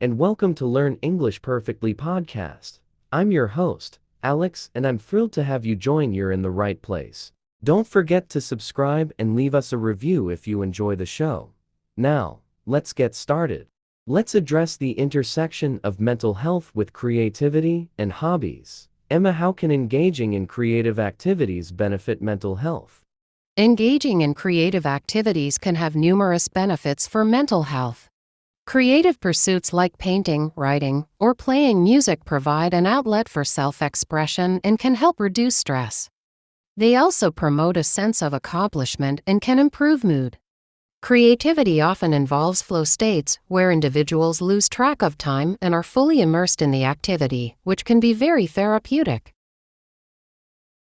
and welcome to Learn English Perfectly podcast. I'm your host, Alex, and I'm thrilled to have you join. You're in the right place. Don't forget to subscribe and leave us a review if you enjoy the show. Now, let's get started. Let's address the intersection of mental health with creativity and hobbies. Emma, how can engaging in creative activities benefit mental health? Engaging in creative activities can have numerous benefits for mental health. Creative pursuits like painting, writing, or playing music provide an outlet for self-expression and can help reduce stress. They also promote a sense of accomplishment and can improve mood. Creativity often involves flow states, where individuals lose track of time and are fully immersed in the activity, which can be very therapeutic.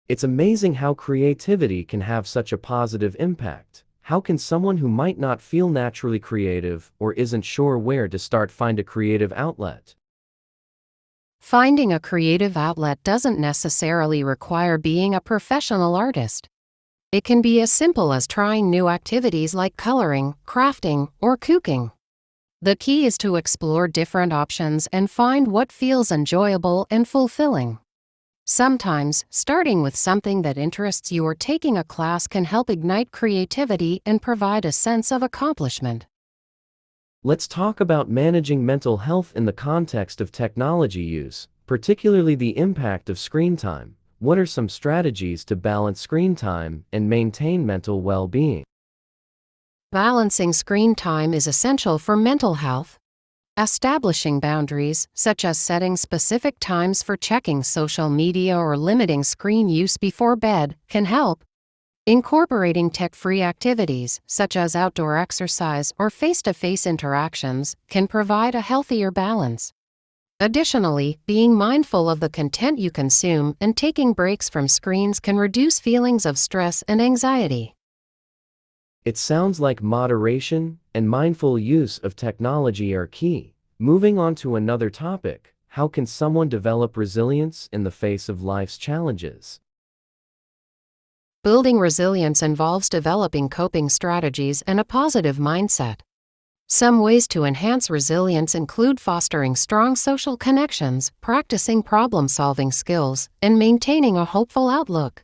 It's amazing how creativity can have such a positive impact. How can someone who might not feel naturally creative or isn't sure where to start find a creative outlet? Finding a creative outlet doesn't necessarily require being a professional artist. It can be as simple as trying new activities like coloring, crafting, or cooking. The key is to explore different options and find what feels enjoyable and fulfilling. Sometimes, starting with something that interests you or taking a class can help ignite creativity and provide a sense of accomplishment. Let's talk about managing mental health in the context of technology use, particularly the impact of screen time. What are some strategies to balance screen time and maintain mental well-being? Balancing screen time is essential for mental health. Establishing boundaries, such as setting specific times for checking social media or limiting screen use before bed, can help. Incorporating tech-free activities, such as outdoor exercise or face-to-face interactions, can provide a healthier balance. Additionally, being mindful of the content you consume and taking breaks from screens can reduce feelings of stress and anxiety. It sounds like moderation and mindful use of technology are key. Moving on to another topic, how can someone develop resilience in the face of life's challenges? Building resilience involves developing coping strategies and a positive mindset. Some ways to enhance resilience include fostering strong social connections, practicing problem-solving skills, and maintaining a hopeful outlook.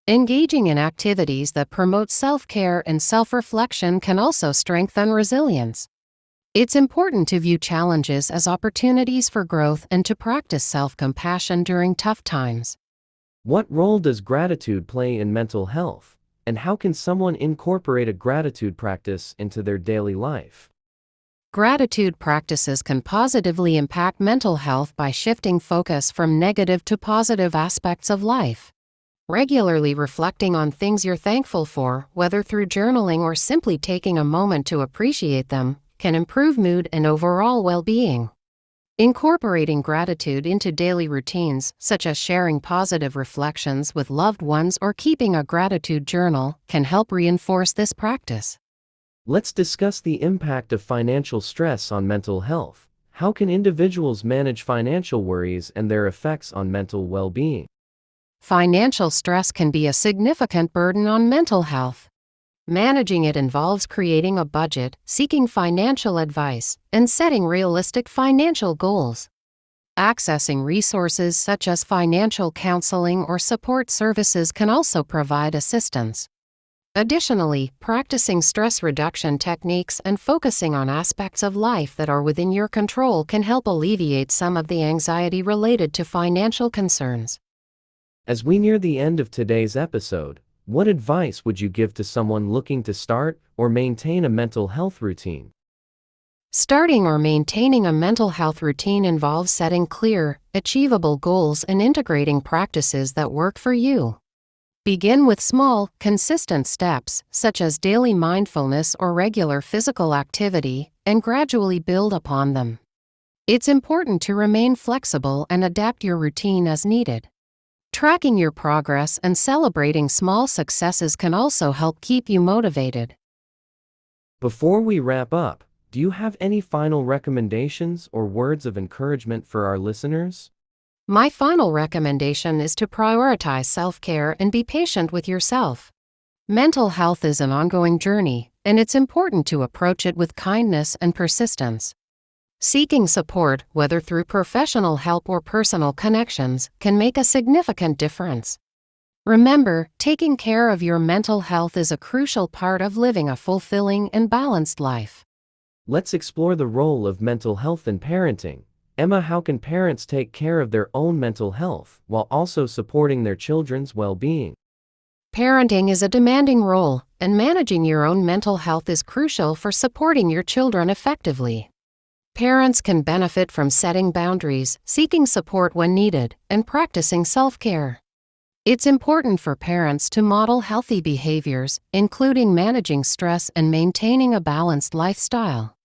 Engaging in activities that promote self-care and self-reflection can also strengthen resilience. It's important to view challenges as opportunities for growth and to practice self-compassion during tough times. What role does gratitude play in mental health, and how can someone incorporate a gratitude practice into their daily life? Gratitude practices can positively impact mental health by shifting focus from negative to positive aspects of life. Regularly reflecting on things you're thankful for, whether through journaling or simply taking a moment to appreciate them, can improve mood and overall well-being. Incorporating gratitude into daily routines, such as sharing positive reflections with loved ones or keeping a gratitude journal, can help reinforce this practice. Let's discuss the impact of financial stress on mental health. How can individuals manage financial worries and their effects on mental well-being? Financial stress can be a significant burden on mental health. Managing it involves creating a budget, seeking financial advice, and setting realistic financial goals. Accessing resources such as financial counseling or support services can also provide assistance. Additionally, practicing stress reduction techniques and focusing on aspects of life that are within your control can help alleviate some of the anxiety related to financial concerns. As we near the end of today's episode, what advice would you give to someone looking to start or maintain a mental health routine? Starting or maintaining a mental health routine involves setting clear, achievable goals and integrating practices that work for you. Begin with small, consistent steps, such as daily mindfulness or regular physical activity, and gradually build upon them. It's important to remain flexible and adapt your routine as needed. Tracking your progress and celebrating small successes can also help keep you motivated. Before we wrap up, do you have any final recommendations or words of encouragement for our listeners? My final recommendation is to prioritize self-care and be patient with yourself. Mental health is an ongoing journey, and it's important to approach it with kindness and persistence. Seeking support, whether through professional help or personal connections, can make a significant difference. Remember, taking care of your mental health is a crucial part of living a fulfilling and balanced life. Let's explore the role of mental health in parenting. Emma, how can parents take care of their own mental health while also supporting their children's well-being? Parenting is a demanding role, and managing your own mental health is crucial for supporting your children effectively. Parents can benefit from setting boundaries, seeking support when needed, and practicing self-care. It's important for parents to model healthy behaviors, including managing stress and maintaining a balanced lifestyle.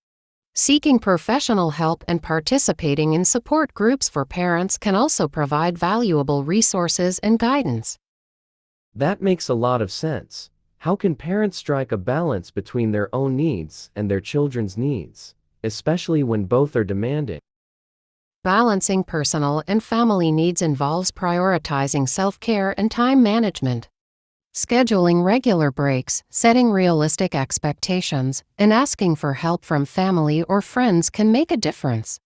Seeking professional help and participating in support groups for parents can also provide valuable resources and guidance. That makes a lot of sense. How can parents strike a balance between their own needs and their children's needs, especially when both are demanding? Balancing personal and family needs involves prioritizing self-care and time management. Scheduling regular breaks, setting realistic expectations, and asking for help from family or friends can make a difference.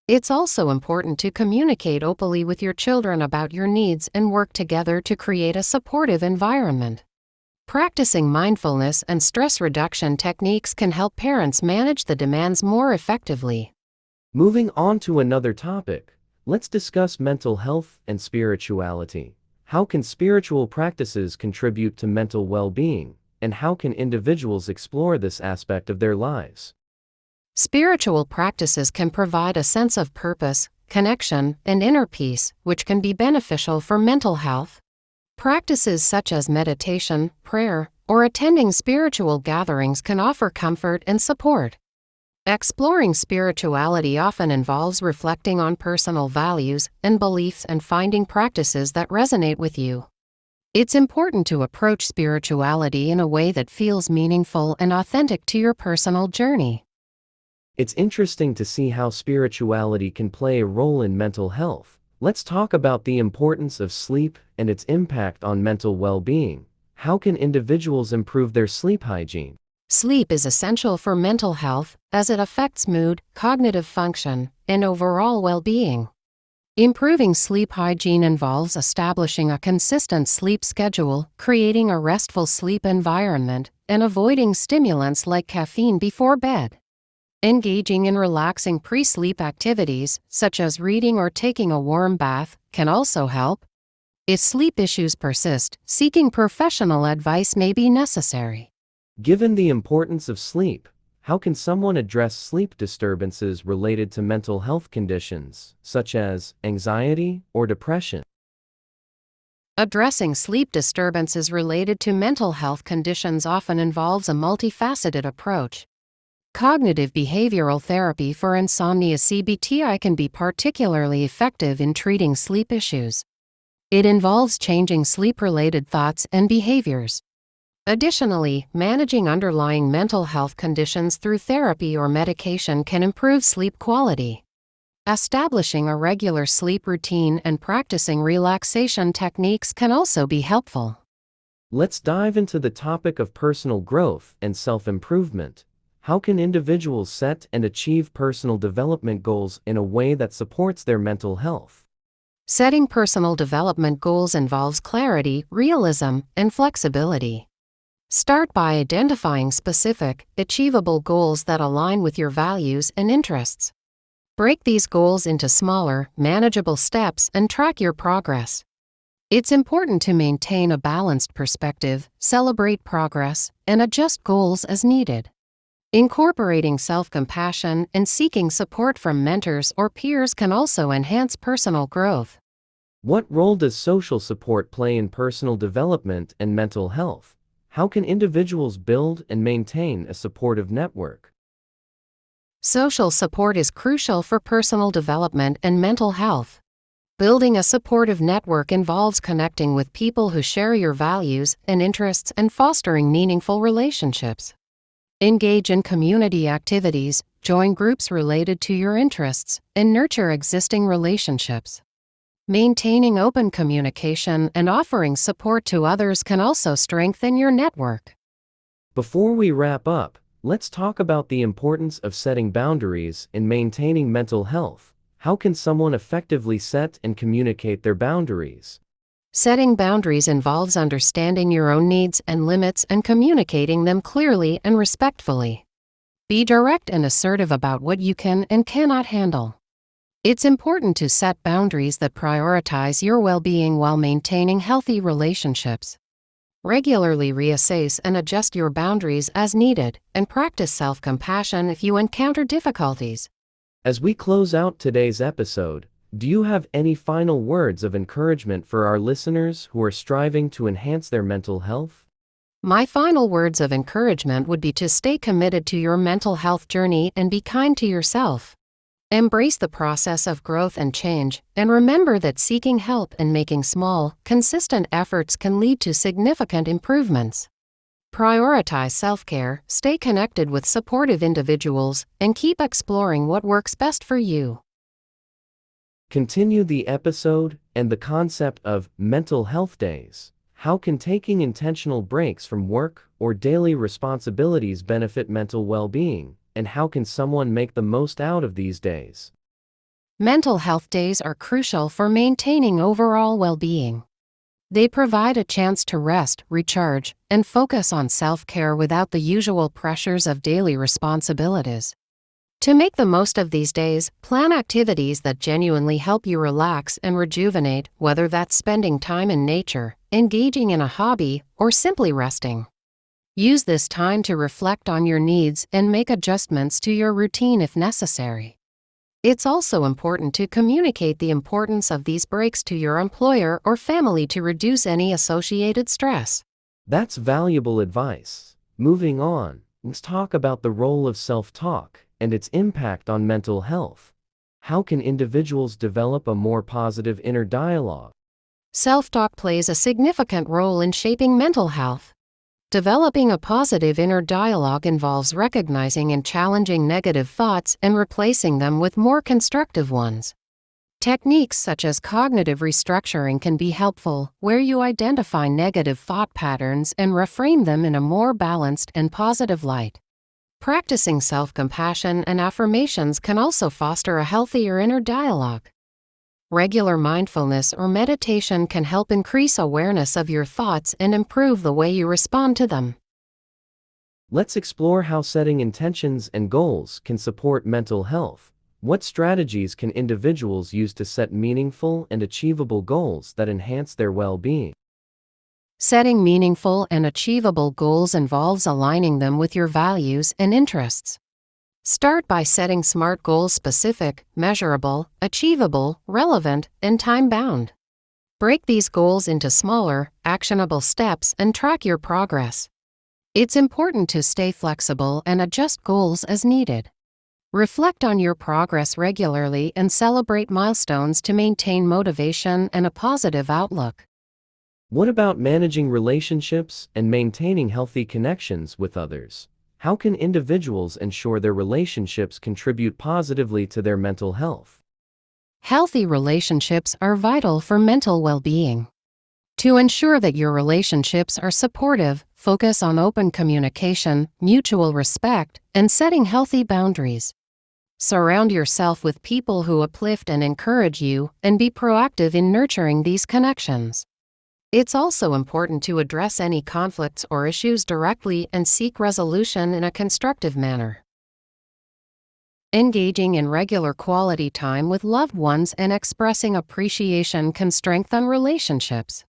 It's also important to communicate openly with your children about your needs and work together to create a supportive environment. Practicing mindfulness and stress reduction techniques can help parents manage the demands more effectively. Moving on to another topic, let's discuss mental health and spirituality. How can spiritual practices contribute to mental well-being, and how can individuals explore this aspect of their lives? Spiritual practices can provide a sense of purpose, connection, and inner peace, which can be beneficial for mental health. Practices such as meditation, prayer, or attending spiritual gatherings can offer comfort and support. Exploring spirituality often involves reflecting on personal values and beliefs and finding practices that resonate with you. It's important to approach spirituality in a way that feels meaningful and authentic to your personal journey. It's interesting to see how spirituality can play a role in mental health. Let's talk about the importance of sleep and its impact on mental well-being. How can individuals improve their sleep hygiene? Sleep is essential for mental health, as it affects mood, cognitive function, and overall well-being. Improving sleep hygiene involves establishing a consistent sleep schedule, creating a restful sleep environment, and avoiding stimulants like caffeine before bed. Engaging in relaxing pre-sleep activities, such as reading or taking a warm bath, can also help. If sleep issues persist, seeking professional advice may be necessary. Given the importance of sleep, how can someone address sleep disturbances related to mental health conditions, such as anxiety or depression? Addressing sleep disturbances related to mental health conditions often involves a multifaceted approach. Cognitive behavioral therapy for insomnia (CBTI) can be particularly effective in treating sleep issues. It involves changing sleep-related thoughts and behaviors. Additionally, managing underlying mental health conditions through therapy or medication can improve sleep quality. Establishing a regular sleep routine and practicing relaxation techniques can also be helpful. Let's dive into the topic of personal growth and self-improvement. How can individuals set and achieve personal development goals in a way that supports their mental health? Setting personal development goals involves clarity, realism, and flexibility. Start by identifying specific, achievable goals that align with your values and interests. Break these goals into smaller, manageable steps and track your progress. It's important to maintain a balanced perspective, celebrate progress, and adjust goals as needed. Incorporating self-compassion and seeking support from mentors or peers can also enhance personal growth. What role does social support play in personal development and mental health? How can individuals build and maintain a supportive network? Social support is crucial for personal development and mental health. Building a supportive network involves connecting with people who share your values and interests and fostering meaningful relationships. Engage in community activities, join groups related to your interests, and nurture existing relationships. Maintaining open communication and offering support to others can also strengthen your network. Before we wrap up, Let's talk about the importance of setting boundaries in maintaining mental health. How can someone effectively set and communicate their boundaries? Setting boundaries involves understanding your own needs and limits and communicating them clearly and respectfully. Be direct and assertive about what you can and cannot handle. It's important to set boundaries that prioritize your well-being while maintaining healthy relationships. Regularly reassess and adjust your boundaries as needed, and practice self-compassion if you encounter difficulties. As we close out today's episode, do you have any final words of encouragement for our listeners who are striving to enhance their mental health? My final words of encouragement would be to stay committed to your mental health journey and be kind to yourself. Embrace the process of growth and change, and remember that seeking help and making small, consistent efforts can lead to significant improvements. Prioritize self-care, stay connected with supportive individuals, and keep exploring what works best for you. Continue the episode and the concept of mental health days. How can taking intentional breaks from work or daily responsibilities benefit mental well-being? And how can someone make the most out of these days? Mental health days are crucial for maintaining overall well-being. They provide a chance to rest, recharge, and focus on self-care without the usual pressures of daily responsibilities. To make the most of these days, plan activities that genuinely help you relax and rejuvenate, whether that's spending time in nature, engaging in a hobby, or simply resting. Use this time to reflect on your needs and make adjustments to your routine if necessary. It's also important to communicate the importance of these breaks to your employer or family to reduce any associated stress. That's valuable advice. Moving on, let's talk about the role of self-talk and its impact on mental health. How can individuals develop a more positive inner dialogue? Self-talk plays a significant role in shaping mental health. Developing a positive inner dialogue involves recognizing and challenging negative thoughts and replacing them with more constructive ones. Techniques such as cognitive restructuring can be helpful, where you identify negative thought patterns and reframe them in a more balanced and positive light. Practicing self-compassion and affirmations can also foster a healthier inner dialogue. Regular mindfulness or meditation can help increase awareness of your thoughts and improve the way you respond to them. Let's explore how setting intentions and goals can support mental health. What strategies can individuals use to set meaningful and achievable goals that enhance their well-being? Setting meaningful and achievable goals involves aligning them with your values and interests. Start by setting SMART goals: specific, measurable, achievable, relevant, and time-bound. Break these goals into smaller, actionable steps and track your progress. It's important to stay flexible and adjust goals as needed. Reflect on your progress regularly and celebrate milestones to maintain motivation and a positive outlook. What about managing relationships and maintaining healthy connections with others? How can individuals ensure their relationships contribute positively to their mental health? Healthy relationships are vital for mental well-being. To ensure that your relationships are supportive, focus on open communication, mutual respect, and setting healthy boundaries. Surround yourself with people who uplift and encourage you, and be proactive in nurturing these connections. It's also important to address any conflicts or issues directly and seek resolution in a constructive manner. Engaging in regular quality time with loved ones and expressing appreciation can strengthen relationships.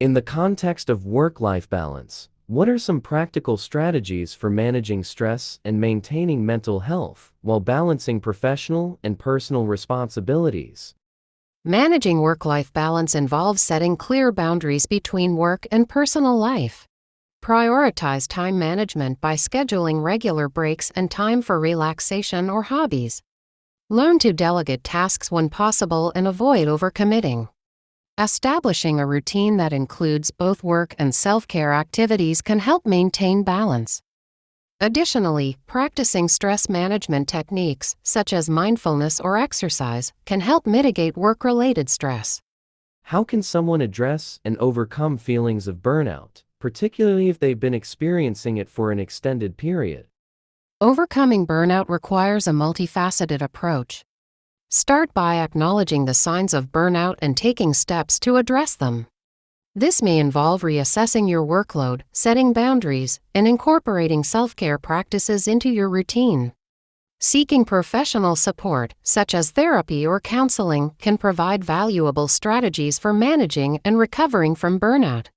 In the context of work-life balance, what are some practical strategies for managing stress and maintaining mental health while balancing professional and personal responsibilities? Managing work-life balance involves setting clear boundaries between work and personal life. Prioritize time management by scheduling regular breaks and time for relaxation or hobbies. Learn to delegate tasks when possible and avoid overcommitting. Establishing a routine that includes both work and self-care activities can help maintain balance. Additionally, practicing stress management techniques, such as mindfulness or exercise, can help mitigate work-related stress. How can someone address and overcome feelings of burnout, particularly if they've been experiencing it for an extended period? Overcoming burnout requires a multifaceted approach. Start by acknowledging the signs of burnout and taking steps to address them. This may involve reassessing your workload, setting boundaries, and incorporating self-care practices into your routine. Seeking professional support, such as therapy or counseling, can provide valuable strategies for managing and recovering from burnout.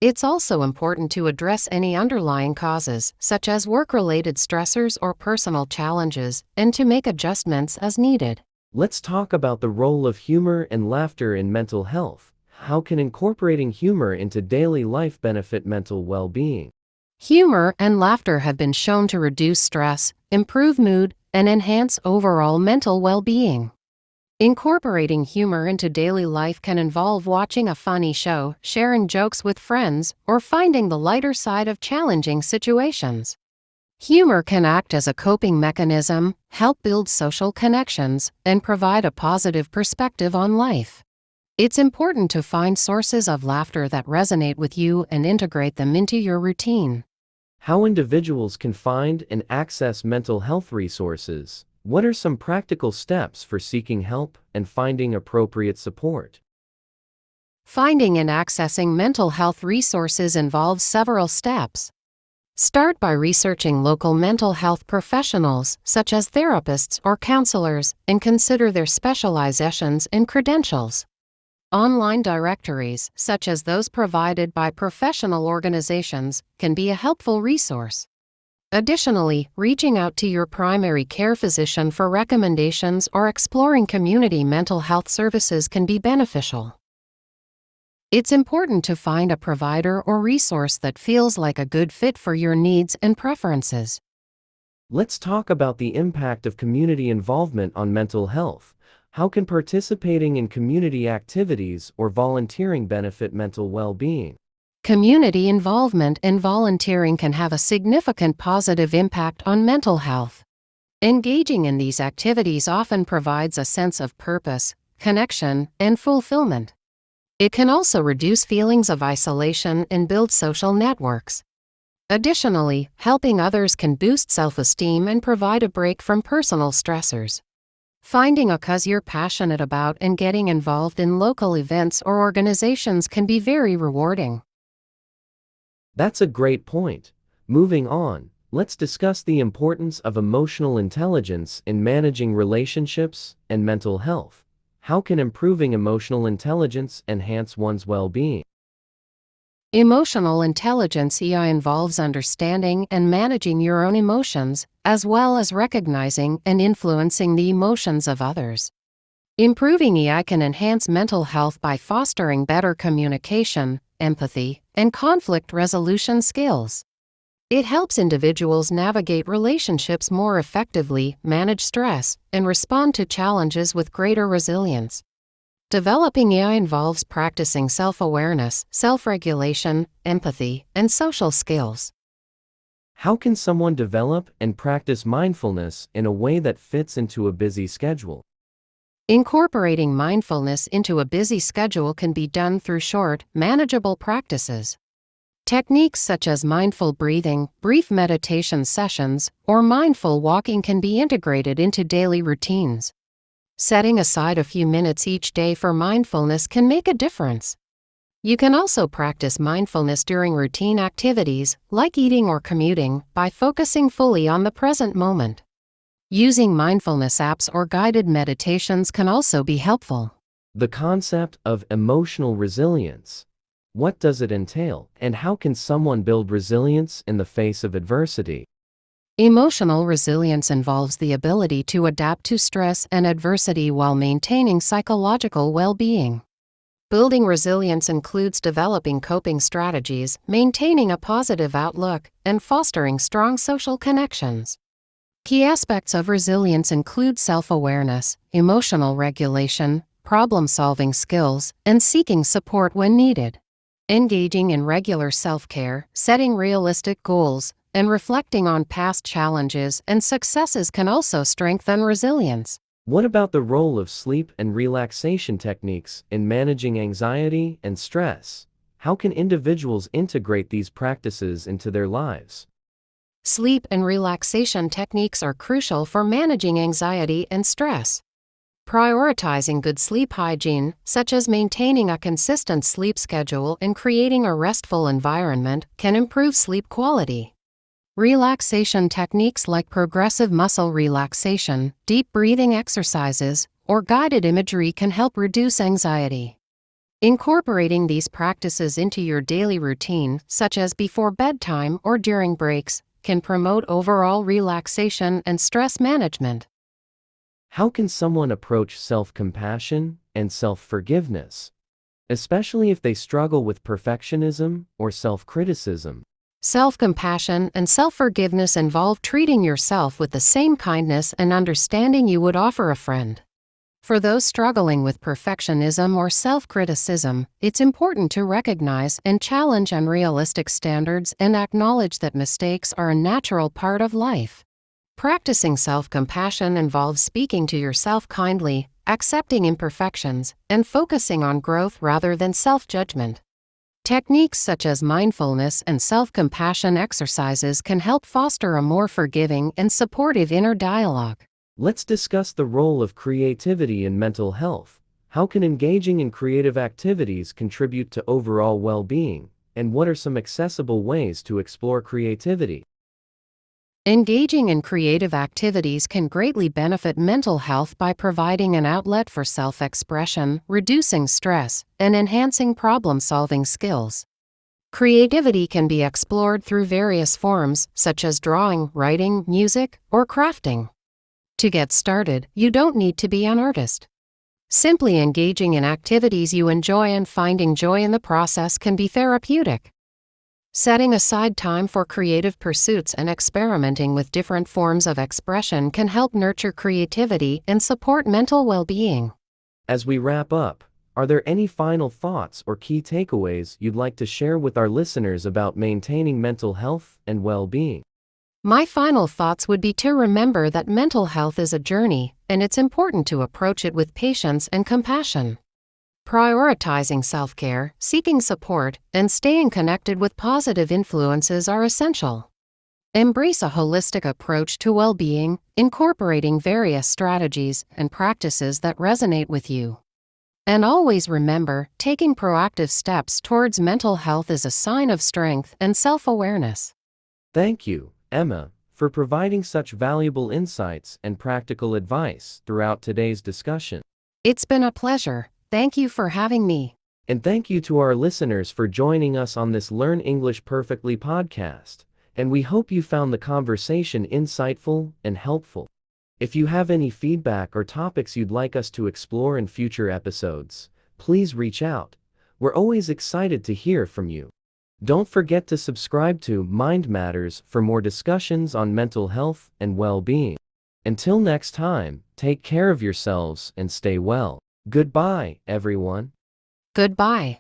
It's also important to address any underlying causes, such as work-related stressors or personal challenges, and to make adjustments as needed. Let's talk about the role of humor and laughter in mental health. How can incorporating humor into daily life benefit mental well-being? Humor and laughter have been shown to reduce stress, improve mood, and enhance overall mental well-being. Incorporating humor into daily life can involve watching a funny show, sharing jokes with friends, or finding the lighter side of challenging situations. Humor can act as a coping mechanism, help build social connections, and provide a positive perspective on life. It's important to find sources of laughter that resonate with you and integrate them into your routine. How individuals can find and access mental health resources. What are some practical steps for seeking help and finding appropriate support? Finding and accessing mental health resources involves several steps. Start by researching local mental health professionals, such as therapists or counselors, and consider their specializations and credentials. Online directories, such as those provided by professional organizations, can be a helpful resource. Additionally, reaching out to your primary care physician for recommendations or exploring community mental health services can be beneficial. It's important to find a provider or resource that feels like a good fit for your needs and preferences. Let's talk about the impact of community involvement on mental health. How can participating in community activities or volunteering benefit mental well-being? Community involvement and volunteering can have a significant positive impact on mental health. Engaging in these activities often provides a sense of purpose, connection, and fulfillment. It can also reduce feelings of isolation and build social networks. Additionally, helping others can boost self-esteem and provide a break from personal stressors. Finding a cause you're passionate about and getting involved in local events or organizations can be very rewarding. That's a great point. Moving on, let's discuss the importance of emotional intelligence in managing relationships and mental health. How can improving emotional intelligence enhance one's well-being? Emotional intelligence involves understanding and managing your own emotions, as well as recognizing and influencing the emotions of others. Improving can enhance mental health by fostering better communication, empathy, and conflict resolution skills. It helps individuals navigate relationships more effectively, manage stress, and respond to challenges with greater resilience. Developing involves practicing self-awareness, self-regulation, empathy, and social skills. How can someone develop and practice mindfulness in a way that fits into a busy schedule? Incorporating mindfulness into a busy schedule can be done through short, manageable practices. Techniques such as mindful breathing, brief meditation sessions, or mindful walking can be integrated into daily routines. Setting aside a few minutes each day for mindfulness can make a difference. You can also practice mindfulness during routine activities, like eating or commuting, by focusing fully on the present moment. Using mindfulness apps or guided meditations can also be helpful. The concept of emotional resilience. What does it entail, and how can someone build resilience in the face of adversity? Emotional resilience involves the ability to adapt to stress and adversity while maintaining psychological well-being. Building resilience includes developing coping strategies, maintaining a positive outlook, and fostering strong social connections. Key aspects of resilience include self-awareness, emotional regulation, problem-solving skills, and seeking support when needed. Engaging in regular self-care, setting realistic goals, and reflecting on past challenges and successes can also strengthen resilience. What about the role of sleep and relaxation techniques in managing anxiety and stress? How can individuals integrate these practices into their lives? Sleep and relaxation techniques are crucial for managing anxiety and stress. Prioritizing good sleep hygiene, such as maintaining a consistent sleep schedule and creating a restful environment, can improve sleep quality. Relaxation techniques like progressive muscle relaxation, deep breathing exercises, or guided imagery can help reduce anxiety. Incorporating these practices into your daily routine, such as before bedtime or during breaks, can promote overall relaxation and stress management. How can someone approach self-compassion and self-forgiveness, especially if they struggle with perfectionism or self-criticism? Self-compassion and self-forgiveness involve treating yourself with the same kindness and understanding you would offer a friend. For those struggling with perfectionism or self-criticism, it's important to recognize and challenge unrealistic standards and acknowledge that mistakes are a natural part of life. Practicing self-compassion involves speaking to yourself kindly, accepting imperfections, and focusing on growth rather than self-judgment. Techniques such as mindfulness and self-compassion exercises can help foster a more forgiving and supportive inner dialogue. Let's discuss the role of creativity in mental health. How can engaging in creative activities contribute to overall well-being, and what are some accessible ways to explore creativity? Engaging in creative activities can greatly benefit mental health by providing an outlet for self-expression, reducing stress, and enhancing problem-solving skills. Creativity can be explored through various forms, such as drawing, writing, music, or crafting. To get started, you don't need to be an artist. Simply engaging in activities you enjoy and finding joy in the process can be therapeutic. Setting aside time for creative pursuits and experimenting with different forms of expression can help nurture creativity and support mental well-being. As we wrap up, are there any final thoughts or key takeaways you'd like to share with our listeners about maintaining mental health and well-being? My final thoughts would be to remember that mental health is a journey, and it's important to approach it with patience and compassion. Prioritizing self-care, seeking support, and staying connected with positive influences are essential. Embrace a holistic approach to well-being, incorporating various strategies and practices that resonate with you. And always remember, taking proactive steps towards mental health is a sign of strength and self-awareness. Thank you, Emma, for providing such valuable insights and practical advice throughout today's discussion. It's been a pleasure. Thank you for having me. And thank you to our listeners for joining us on this Learn English Perfectly podcast, and we hope you found the conversation insightful and helpful. If you have any feedback or topics you'd like us to explore in future episodes, please reach out. We're always excited to hear from you. Don't forget to subscribe to Mind Matters for more discussions on mental health and well-being. Until next time, take care of yourselves and stay well. Goodbye, everyone. Goodbye.